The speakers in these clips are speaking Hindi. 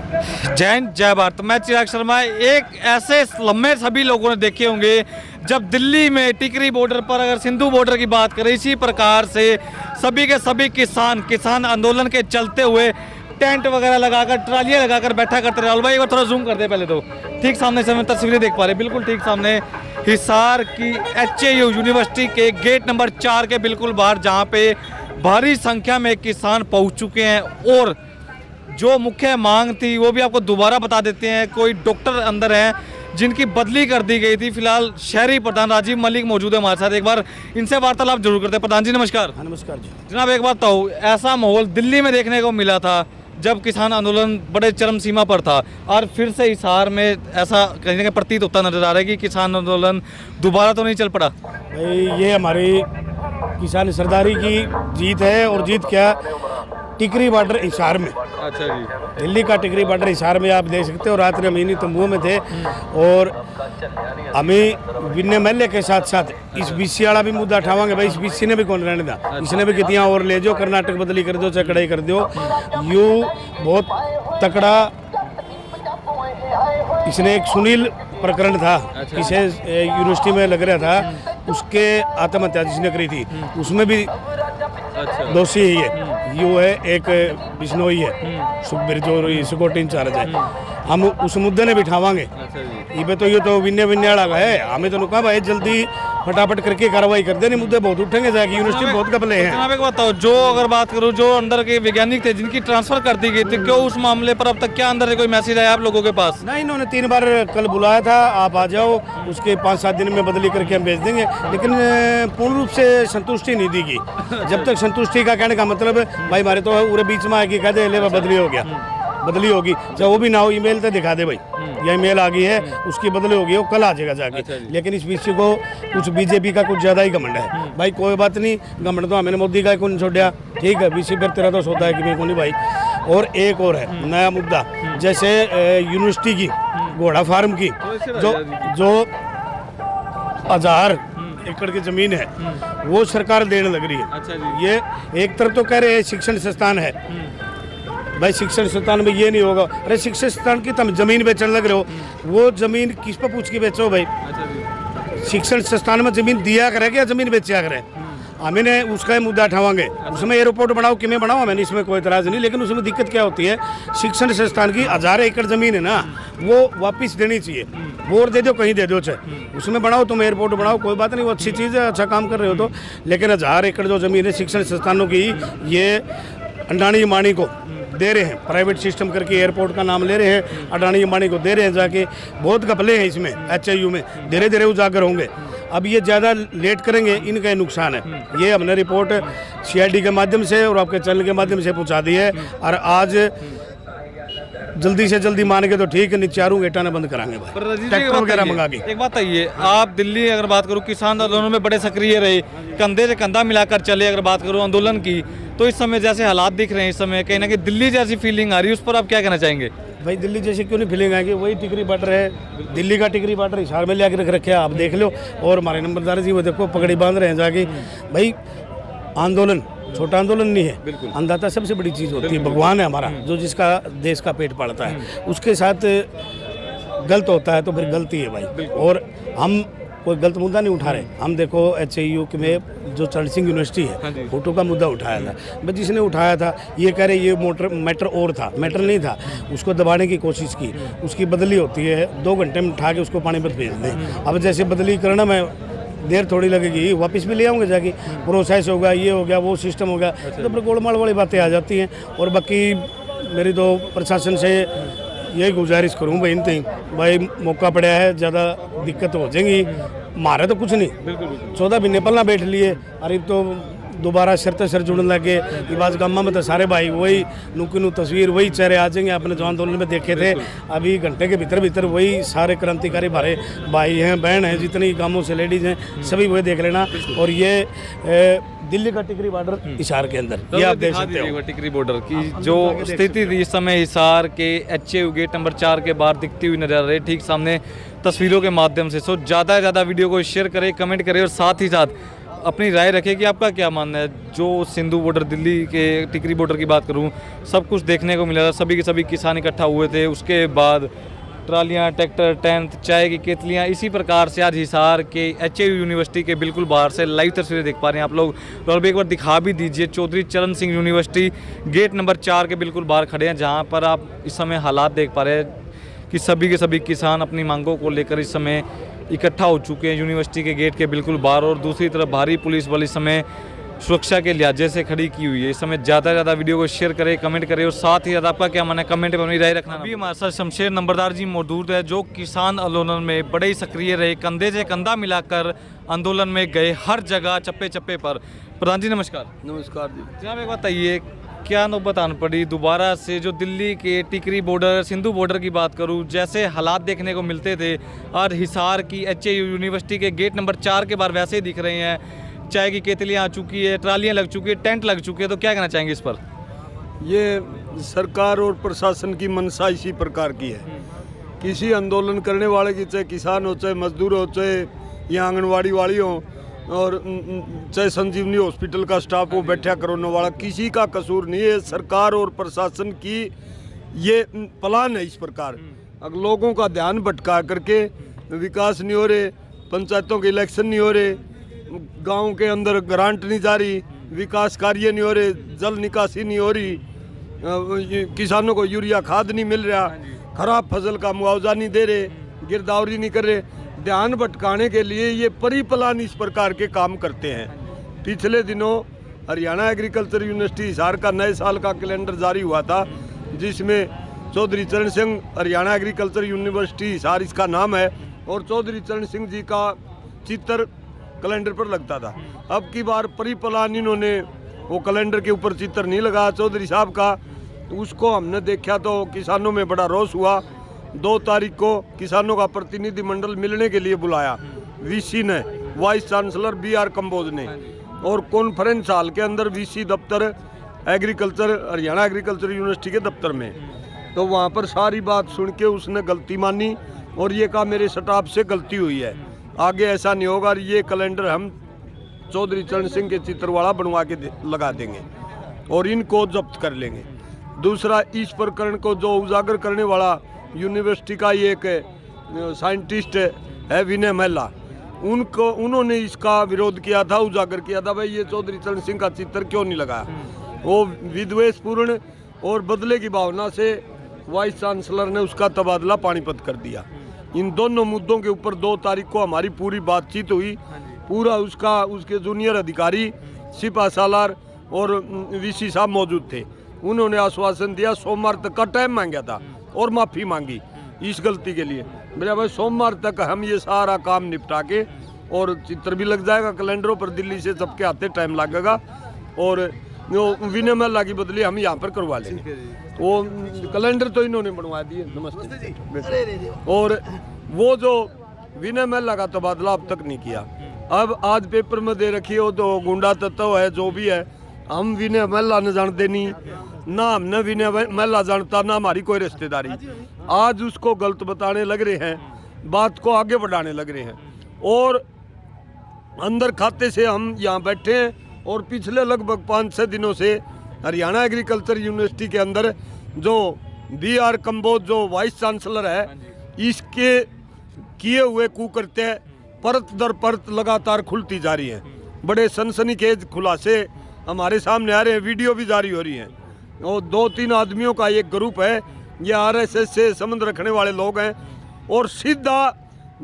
जय हिंद जय भारत। मैं चिराग शर्मा। एक ऐसे लम्हे सभी लोगों ने देखे होंगे जब दिल्ली में टिकरी बॉर्डर पर, अगर सिंधु बॉर्डर की बात करें, इसी प्रकार से सभी के सभी किसान आंदोलन के चलते हुए टेंट वगैरह लगाकर, ट्रालियाँ लगाकर बैठा करते। राहुल भाई एक बार थोड़ा जूम कर दे पहले तो। ठीक सामने से हमें तस्वीरें देख पा रहे हैं, बिल्कुल ठीक सामने हिसार की HAU यूनिवर्सिटी के गेट नंबर 4 के बिल्कुल बाहर, जहाँ पे भारी संख्या में किसान पहुँच चुके हैं। और जो मुख्य मांग थी वो भी आपको दोबारा बता देते हैं। कोई डॉक्टर अंदर हैं जिनकी बदली कर दी गई थी। फिलहाल शहरी प्रधान राजीव मलिक मौजूद है हमारे साथ, एक बार इनसे वार्तालाप जरूर करते हैं। प्रधान जी नमस्कार। नमस्कार जी। जनाब एक बात बताओ, ऐसा माहौल दिल्ली में देखने को मिला था जब किसान आंदोलन बड़े चरम सीमा पर था, और फिर से हिसार में ऐसा कहीं ना कहीं प्रतीत होता नजर आ रहा है कि किसान आंदोलन दोबारा तो नहीं चल पड़ा। भाई ये हमारी किसान सरदारी की जीत है, और जीत क्या, टिकरी बॉर्डर हिसार में। अच्छा जी। दिल्ली का टिकरी बॉर्डर हिसार में आप देख सकते हो। रात्रि हम इन्हीं तंबुओं में थे, और हमें विनय मल्य के साथ साथ इस बीसी वाला भी मुद्दा उठावांगे। भाई इस बीसी ने भी कौन रहने दा, इसने भी कितियाँ और ले जो, कर्नाटक बदली कर दो, चकड़ाई कर दो। यू बहुत तकड़ा इसने एक सुनील प्रकरण था, इसे यूनिवर्सिटी में लग रहा था, उसके आत्महत्या जिसने करी थी उसमें भी दोषी ही है। यू है एक बिश्नोई है, सुखबीर जो सिक्योरिटी इंचार्ज है। हम उस मुद्दे ने बिठावांगे। ये तो विन्य वाला का है। हमें तो कहा भाई जल्दी फटाफट करके कार्रवाई कर दे, नहीं मुद्दे बहुत उठेंगे जाके। यूनिवर्सिटी बहुत घपले हैं। जनाब एक बताओ, जो अगर बात करूं, जो अंदर के वैज्ञानिक थे जिनकी ट्रांसफर कर दी गई थी, क्यों उस मामले पर अब तक क्या अंदर से कोई मैसेज आया आप लोगों के पास? नहीं, इन्होंने 3 बार कल बुलाया था, आप आ जाओ, उसके 5-7 दिन में बदली करके हम भेज देंगे, लेकिन पूर्ण रूप से संतुष्टि नहीं दी गई। जब तक संतुष्टि का कहने का मतलब भाई हमारे तो पूरे बीच में आके कह दे ले बदली हो गया, बदली होगी, चाहे वो भी ना हो, ईमेल तो दिखा दे भाई यह ईमेल आ गई है, उसकी बदली होगी, वो कल आ जाएगा जाके। लेकिन इस विषय को कुछ बीजेपी का कुछ ज़्यादा ही घमंड है। भाई कोई बात नहीं, घमंड तो हमें मोदी का कौन छोड़ा, ठीक है, बीसी फिर तेरा तो सोता है कि मैं कौन भाई। और एक और है नया मुद्दा, जैसे यूनिवर्सिटी की घोड़ा फार्म की जो 1000 एकड़ की जमीन है वो सरकार देने लग रही है। अच्छा जी। ये एक तरफ तो कह रहे हैं शिक्षण संस्थान है, भाई शिक्षण संस्थान में ये नहीं होगा। अरे शिक्षण संस्थान की तुम जमीन बेचने लग रहे हो, वो जमीन किस पर पूछ के बेचो भाई? शिक्षण संस्थान में जमीन दिया करे या जमीन बेचा करे? हमें उसका मुद्दा उठावांगे। उसमें एयरपोर्ट बनाओ कि मैं बनाओ, मैंने इसमें कोई इतराज़ नहीं, लेकिन उसमें दिक्कत क्या होती है, शिक्षण संस्थान की 1000 एकड़ जमीन है ना, वो वापस देनी चाहिए। वो और दे दो, कहीं दे दो, चाहे उसमें बनाओ, तुम एयरपोर्ट बनाओ, कोई बात नहीं, वो अच्छी चीज़ है, अच्छा काम कर रहे हो तो। लेकिन 1000 एकड़ जो जमीन है शिक्षण संस्थानों की, ये अडानी अंबानी को दे रहे हैं, प्राइवेट सिस्टम करके एयरपोर्ट का नाम ले रहे हैं, अडानी अंबानी को दे रहे हैं जाके। बहुत घपले हैं इसमें, HAU में धीरे धीरे उजागर होंगे। अब ये ज़्यादा लेट करेंगे, इनका नुकसान है। ये हमने रिपोर्ट CID के माध्यम से और आपके चैनल के माध्यम से पहुंचा दी है, और आज जल्दी से जल्दी मान के तो ठीक है, चारों गेटा ने बंद कराएंगे भाई, ट्रैक्टर वगैरह मंगा के। एक बात है, आप दिल्ली अगर बात करूँ, किसान आंदोलन में बड़े सक्रिय रहे, कंधे से कंधा मिलाकर चले। अगर बात करूँ आंदोलन की, तो इस समय जैसे हालात दिख रहे हैं, इस समय कहीं ना कहीं दिल्ली जैसी फीलिंग आ रही है, उस पर आप क्या कहना चाहेंगे? भाई दिल्ली जैसे क्यों नहीं फीलिंग आएगी? वही टिकरी बॉर्डर है, दिल्ली का टिकरी बॉर्डर हिसार में ले रख रखे, आप देख लो। और हमारे नंबरदार जी वो देखो पगड़ी बांध रहे हैं जाके। भाई आंदोलन छोटा आंदोलन नहीं है, अन्नदाता सबसे बड़ी चीज़ होती है, भगवान है हमारा, जो जिसका देश का पेट पालता है, उसके साथ गलत होता है तो फिर गलती है भाई। और हम कोई गलत मुद्दा नहीं उठा रहे, हम देखो HAU में जो चरण सिंह यूनिवर्सिटी है, फोटो का मुद्दा उठाया था, बस जिसने उठाया था ये कह रहे ये मैटर और था, मैटर नहीं था, उसको दबाने की कोशिश की, उसकी बदली होती है, 2 घंटे में उठा के उसको पानीपत भेज दें। अब जैसे बदली करना में देर थोड़ी लगेगी, वापस भी ले आऊँगे जाके, प्रोसेस होगा, ये हो गया, वो सिस्टम होगा, तो फिर गोलमाल वाली बातें आ जाती हैं। और बाकी मेरी तो प्रशासन से यही गुजारिश करूँ भाई मौका पड़ा है, ज़्यादा दिक्कत हो जाएंगी, मारे तो कुछ नहीं, 14 महीने पलना बैठ लिए, अरे तो दोबारा सर जुड़ने लगे। ये बात गामा में तो सारे भाई वही नुकी तस्वीर, वही चेहरे आ जाएंगे, आपने जो आंदोलन में देखे थे। अभी घंटे के भीतर वही सारे क्रांतिकारी भारे भाई हैं, बहन हैं, जितनी गांवों से लेडीज़ हैं, सभी वही देख लेना। और ये दिल्ली का टिकरी बॉर्डर हिसार के अंदर, ये आप देख सकते हो। टिकरी बॉर्डर की जो स्थिति थी इस समय हिसार के HAU गेट नंबर 4 के बाहर दिखती हुई नजर आ रही है, ठीक सामने तस्वीरों के माध्यम से। सो ज़्यादा से ज़्यादा वीडियो को शेयर करें, कमेंट करें, और साथ ही साथ अपनी राय रखें कि आपका क्या मानना है। जो सिंधु बॉर्डर, दिल्ली के टिकरी बॉर्डर की बात करूं, सब कुछ देखने को मिला था, सभी के सभी किसान इकट्ठा हुए थे, उसके बाद ट्रालियां, ट्रैक्टर, टेंट, चाय की केतलियां, इसी प्रकार से आज हिसार के HAU यूनिवर्सिटी के बिल्कुल बाहर से लाइव तस्वीरें देख पा रहे हैं आप लोग। और भी एक बार दिखा भी दीजिए, चौधरी चरण सिंह यूनिवर्सिटी गेट नंबर 4 के बिल्कुल बाहर खड़े हैं, जहां पर आप इस समय हालात देख पा रहे हैं कि सभी के सभी किसान अपनी मांगों को लेकर इस समय इकट्ठा हो चुके हैं यूनिवर्सिटी के गेट के बिल्कुल बाहर। और दूसरी तरफ भारी पुलिस बल इस समय सुरक्षा के लिहाजे से खड़ी की हुई है। इस समय ज़्यादा से ज़्यादा वीडियो को शेयर करें, कमेंट करें, और साथ ही ज़्यादा आपका क्या मानना है कमेंट में अपनी राय रखना। अभी हमारे साथ शमशेर नंबरदार जी मौजूद है, जो किसान आंदोलन में बड़े ही सक्रिय रहे, कंधे से कंधा मिलाकर आंदोलन में गए, हर जगह चप्पे चप्पे पर। प्रधान जी नमस्कार। नमस्कार जी। जनाब एक बताइए, क्या नौबत आन पड़ी दोबारा से, जो दिल्ली के टिकरी बॉर्डर, सिंधु बॉर्डर की बात करूं, जैसे हालात देखने को मिलते थे, आज हिसार की HAU यूनिवर्सिटी के गेट नंबर 4 के बाहर वैसे ही दिख रहे हैं, चाय की केतलियां आ चुकी है, ट्रालियां लग चुकी है, टेंट लग चुके हैं, तो क्या कहना चाहेंगे इस पर? ये सरकार और प्रशासन की मंशा इसी प्रकार की है। किसी आंदोलन करने वाले की, चाहे किसान हो, चाहे मजदूर हो, चाहे या आंगनवाड़ी वाली हो, और चाहे संजीवनी हॉस्पिटल का स्टाफ हो, बैठा कोरोना वाला, किसी का कसूर नहीं है। सरकार और प्रशासन की ये प्लान है इस प्रकार। अगर लोगों का ध्यान भटका करके विकास नहीं हो रहे, पंचायतों के इलेक्शन नहीं हो रहे, गांव के अंदर ग्रांट नहीं जा रही, विकास कार्य नहीं हो रहे, जल निकासी नहीं हो रही, किसानों को यूरिया खाद नहीं मिल रहा, खराब फसल का मुआवजा नहीं दे रहे, गिरदावरी नहीं कर रहे, ध्यान भटकाने के लिए ये परिप्लान इस प्रकार के काम करते हैं। पिछले दिनों हरियाणा एग्रीकल्चर यूनिवर्सिटी हिसार का नए साल का कैलेंडर जारी हुआ था, जिसमें चौधरी चरण सिंह हरियाणा एग्रीकल्चर यूनिवर्सिटी हिसार इसका नाम है, और चौधरी चरण सिंह जी का चित्र कैलेंडर पर लगता था। अब की बार परिप्लान इन्होंने वो कैलेंडर के ऊपर चित्र नहीं लगा चौधरी साहब का, तो उसको हमने देखा तो किसानों में बड़ा रोष हुआ। 2 तारीख को किसानों का प्रतिनिधिमंडल मिलने के लिए बुलाया VC ने, वाइस चांसलर BR कंबोज ने, और कॉन्फ्रेंस हॉल के अंदर VC दफ्तर एग्रीकल्चर, हरियाणा एग्रीकल्चर यूनिवर्सिटी के दफ्तर में। तो वहाँ पर सारी बात सुन के उसने गलती मानी और ये कहा मेरे स्टाफ से गलती हुई है, आगे ऐसा नहीं होगा, ये कैलेंडर हम चौधरी चरण सिंह के चित्र वाला बनवा के लगा देंगे और इनको जब्त कर लेंगे। दूसरा, इस प्रकरण को जो उजागर करने वाला यूनिवर्सिटी का ये एक साइंटिस्ट है विनय महिला, उन्होंने इसका विरोध किया था, उजागर किया था, भाई ये चौधरी चरण सिंह का चित्र क्यों नहीं लगाया। वो विद्वेषपूर्ण और बदले की भावना से वाइस चांसलर ने उसका तबादला पानीपत कर दिया। इन दोनों मुद्दों के ऊपर 2 तारीख को हमारी पूरी बातचीत हुई। पूरा उसके जूनियर अधिकारी, सिपा सालार और VC साहब मौजूद थे। उन्होंने आश्वासन दिया, सोमवार तक का टाइम मांगा था और माफ़ी मांगी इस गलती के लिए। मेरा भाई सोमवार तक हम ये सारा काम निपटा के, और चित्र भी लग जाएगा कैलेंडरों पर, दिल्ली से सबके आते टाइम लगेगा, और वो विनय महिला की बदली हम यहाँ पर करवा लेंगे। वो कैलेंडर तो इन्होंने बनवा दिए। नमस्ते। और वो जो विनय महिला का तबादला अब तक नहीं किया, अब आज पेपर में दे रखी हो तो गुंडा तत्व है, जो भी है, हम विनय महिला ने जानते नहीं, ना हमने विनय महिला जानता, ना हमारी कोई रिश्तेदारी। आज उसको गलत बताने लग रहे हैं, बात को आगे बढ़ाने लग रहे हैं, और अंदर खाते से हम यहाँ बैठे हैं। और पिछले लगभग 5-6 दिनों से हरियाणा एग्रीकल्चर यूनिवर्सिटी के अंदर जो BR कंबोज जो वाइस चांसलर है, इसके किए हुए कुकर्त्य परत दर परत लगातार खुलती जा रही है। बड़े सनसनीखेज खुलासे हमारे सामने आ रहे हैं, वीडियो भी जारी हो रही है। और 2-3 आदमियों का एक ग्रुप है, ये RSS से संबंध रखने वाले लोग हैं, और सीधा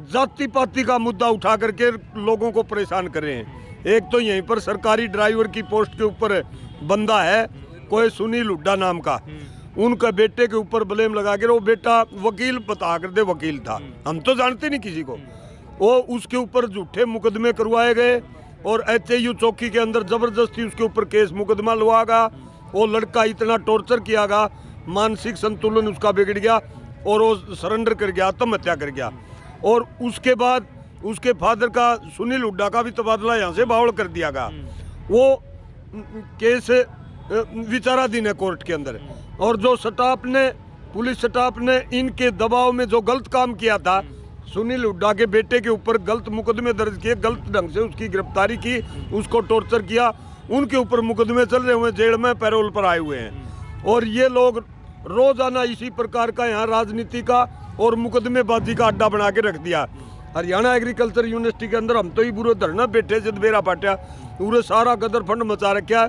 जाति पाति का मुद्दा उठा करके लोगों को परेशान कर रहे हैं। एक तो यहीं पर सरकारी ड्राइवर की पोस्ट के ऊपर बंदा है कोई सुनील हुड्डा नाम का, उनका बेटे के ऊपर ब्लेम लगा कर, वो बेटा वकील बता कर दे वकील था, हम तो जानते नहीं किसी को, वो उसके ऊपर झूठे मुकदमे करवाए गए, और HAU चौकी के अंदर ज़बरदस्ती उसके ऊपर केस मुकदमा लगा गा। वो लड़का इतना टॉर्चर किया गया, मानसिक संतुलन उसका बिगड़ गया, और वो सरेंडर कर गया, आत्महत्या कर गया। और उसके बाद उसके फादर का, सुनील हुड्डा का भी तबादला यहाँ से बावड़ कर दिया गया। वो केस विचाराधीन है कोर्ट के अंदर। और जो स्टाफ ने, पुलिस स्टाफ ने इनके दबाव में जो गलत काम किया था, सुनील हुड्डा के बेटे के ऊपर गलत मुकदमे दर्ज किए, गलत ढंग से उसकी गिरफ्तारी की, उसको टॉर्चर किया, उनके ऊपर मुकदमे चल रहे हुए, जेल में पैरोल पर आए हुए हैं। और ये लोग रोजाना इसी प्रकार का यहाँ राजनीति का और मुकदमेबाजी का अड्डा बना के रख दिया। हरियाणा एग्रीकल्चर यूनिवर्सिटी के अंदर हम तो ही बुरे धरना बैठे जदबेरा पाटिया पूरे सारा गदर फंड मचा रखा है।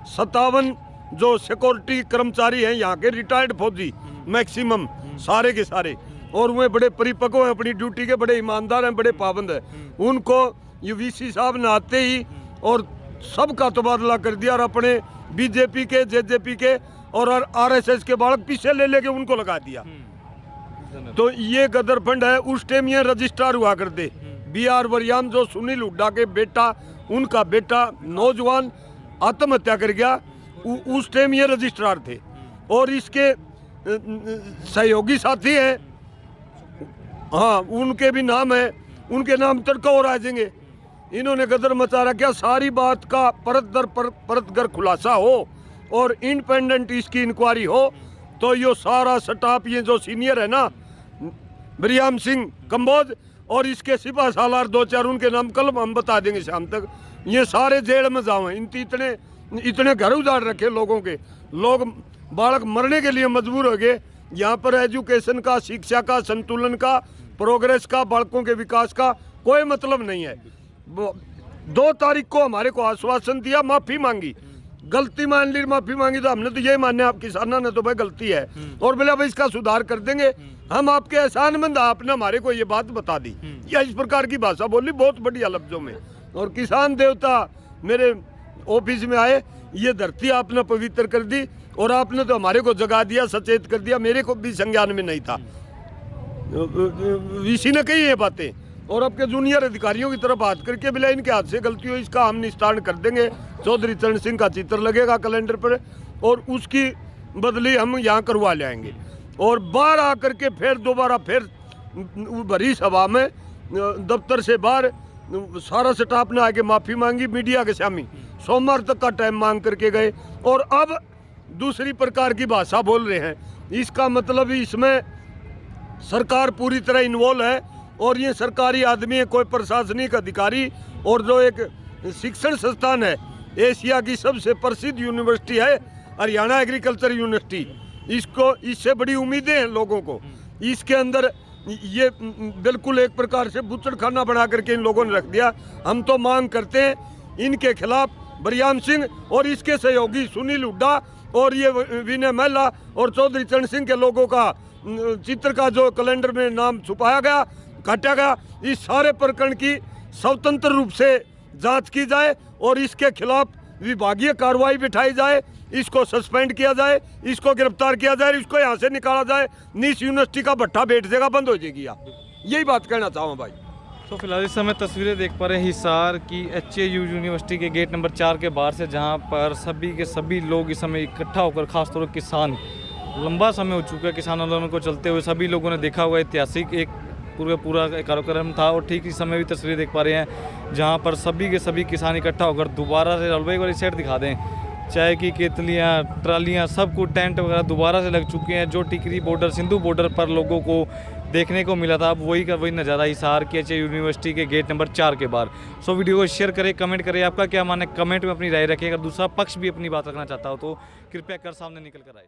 57 जो सिक्योरिटी कर्मचारी हैं यहाँ के, रिटायर्ड फौजी मैक्सिमम सारे के सारे, और वे बड़े परिपक्व हैं अपनी ड्यूटी के, बड़े ईमानदार हैं, बड़े पाबंद हैं। उनको ये वीसी साहब ने आते ही और सबका तबादला कर दिया और अपने बीजेपी के, जेजेपी के और आरएसएस के बालक पीछे ले लेके उनको लगा दिया। तो ये गदर फंड है। उस टाइम ये रजिस्ट्रार हुआ करते BR वरियाम, जो सुनील हुड्डा के बेटा, उनका बेटा नौजवान आत्महत्या कर गया, उस टाइम ये रजिस्ट्रार थे। और इसके सहयोगी साथी हैं, हाँ उनके भी नाम है, उनके नाम तड़का और आ जाएंगे। इन्होंने गदर मचा रखा। सारी बात का परत दर परत कर खुलासा हो और इंडिपेंडेंट इसकी इंक्वायरी हो तो ये सारा स्टाफ, ये जो सीनियर है ना बरियाम सिंह कंबोज और इसके सिपा सालार 2-4 उनके नाम कल हम बता देंगे शाम तक, ये सारे जेल में जाओ। इनकी इतने घर उजाड़ रखे लोगों के, लोग बालक मरने के लिए मजबूर हो गए। यहाँ पर एजुकेशन का, शिक्षा का, संतुलन का, प्रोग्रेस का, बालकों के विकास का कोई मतलब नहीं है। 2 तारीख को हमारे को आश्वासन दिया, माफी मांगी, गलती मान ली, माफी मांगी, तो हमने तो ये माने आप किसानों ने तो भाई गलती है और बोले भाई इसका सुधार कर देंगे, हम आपके एहसानमंद, आपने हमारे को ये बात बता दी। या इस प्रकार की भाषा बोली बहुत बढ़िया लफ्जों में। और किसान देवता मेरे ऑफिस में आए, ये धरती आपने पवित्र कर दी और आपने तो हमारे को जगा दिया, सचेत कर दिया, मेरे को भी संज्ञान में नहीं था। इसी ने कही ये बातें और आपके जूनियर अधिकारियों की तरफ बात करके बिला इनके हाथ से गलती हो इसका हम निस्तारण कर देंगे। चौधरी चरण सिंह का चित्र लगेगा कैलेंडर पर और उसकी बदली हम यहाँ करवा लाएंगे। और बाहर आकर के फिर दोबारा फिर भरी सभा में दफ्तर से बाहर सारा स्टाफ ने आके माफ़ी मांगी मीडिया के सामने, सोमवार तक का टाइम मांग करके गए और अब दूसरी प्रकार की भाषा बोल रहे हैं। इसका मतलब इसमें सरकार पूरी तरह इन्वॉल्व है और ये सरकारी आदमी है, कोई प्रशासनिक अधिकारी और जो एक शिक्षण संस्थान है, एशिया की सबसे प्रसिद्ध यूनिवर्सिटी है हरियाणा एग्रीकल्चर यूनिवर्सिटी, इसको इससे बड़ी उम्मीदें हैं लोगों को। इसके अंदर ये बिल्कुल एक प्रकार से बुचड़ खाना बना करके इन लोगों ने रख दिया। हम तो मांग करते हैं इनके खिलाफ बरियाम सिंह और इसके सहयोगी सुनील हुड्डा और ये विनय महिला और चौधरी चरण सिंह के लोगों का चित्र का जो कैलेंडर में नाम छुपाया गया, काटा गया, इस सारे प्रकरण की स्वतंत्र रूप से जांच की जाए और इसके खिलाफ विभागीय कार्रवाई बिठाई जाए, इसको सस्पेंड किया जाए, इसको गिरफ्तार किया जाए, इसको यहाँ से निकाला जाए, निस यूनिवर्सिटी का भट्ठा बैठ जाएगा, बंद हो जाएगी। यही बात कहना चाहूँ भाई। तो फिलहाल इस समय तस्वीरें देख पा रहे हैं हिसार की HAU यूनिवर्सिटी के गेट नंबर 4 के बाहर से, जहां पर सभी के सभी लोग इस समय इकट्ठा होकर, खासतौर पर किसान, लंबा समय हो चुका है किसान आंदोलन को चलते हुए, सभी लोगों ने देखा हुआ ऐतिहासिक एक पूरा कार्यक्रम था। और ठीक इस समय भी तस्वीरें देख पा रहे हैं जहां पर सभी के सभी किसान इकट्ठा होकर दोबारा से एक बार सेट दिखा दें, चाय की केतलियाँ, ट्रालियाँ, सब कुछ टेंट वगैरह दोबारा से लग चुके हैं। जो टिकरी बॉर्डर, सिंधु बॉर्डर पर लोगों को देखने को मिला था, अब वही का वही नज़ारा हिसार के HAU यूनिवर्सिटी के गेट नंबर 4 के बाहर। सो वीडियो को शेयर करें, कमेंट करें, आपका क्या मानना है कमेंट में अपनी राय रखें। अगर दूसरा पक्ष भी अपनी बात रखना चाहता हो तो कृपया कर सामने निकल कर आए।